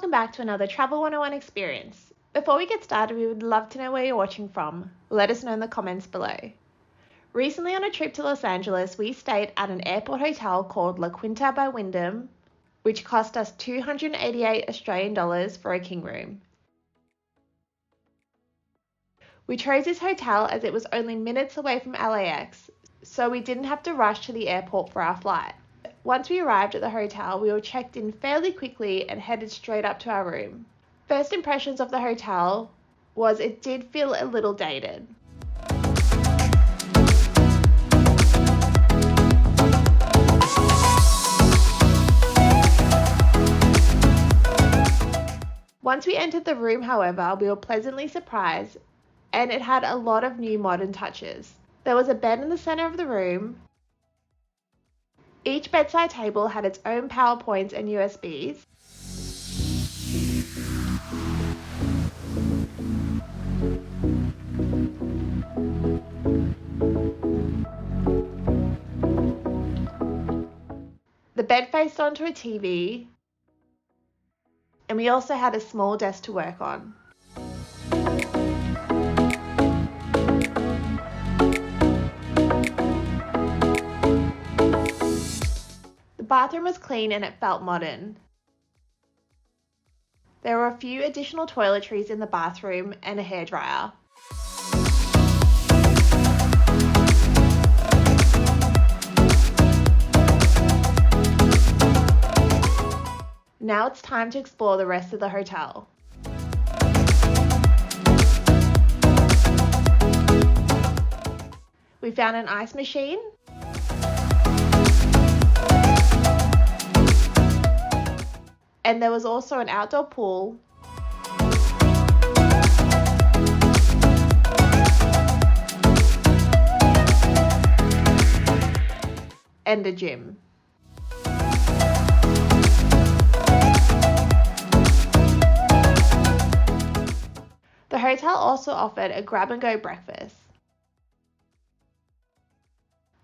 welcome back to another Travel 101 experience. Before we get started, we would love to know where you're watching from. Let us know in the comments below. Recently on a trip to Los Angeles, we stayed at an airport hotel called La Quinta by Wyndham, which cost us 288 Australian dollars for a king room. We chose this hotel as it was only minutes away from LAX, so we didn't have to rush to the airport for our flight. Once we arrived at the hotel, we were checked in fairly quickly and headed straight up to our room. First impressions of the hotel was it did feel a little dated. Once we entered the room, however, we were pleasantly surprised, and it had a lot of new modern touches. There was a bed in the center of the room. Each bedside table had its own power points and USBs. The bed faced onto a TV, and we also had a small desk to work on. The bathroom was clean and it felt modern. There were a few additional toiletries in the bathroom and a hairdryer. Now it's time to explore the rest of the hotel. We found an ice machine, and there was also an outdoor pool and a gym. The hotel also offered a grab-and-go breakfast.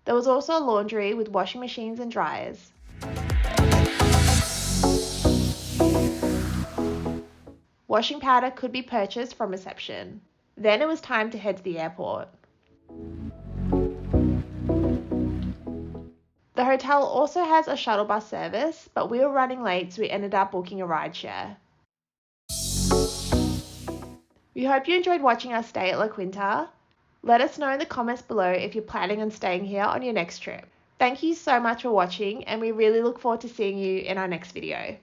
There was also a laundry with washing machines and dryers. Washing powder could be purchased from reception. Then it was time to head to the airport. The hotel also has a shuttle bus service, but we were running late, so we ended up booking a rideshare. We hope you enjoyed watching us stay at La Quinta. Let us know in the comments below if you're planning on staying here on your next trip. Thank you so much for watching, and we really look forward to seeing you in our next video.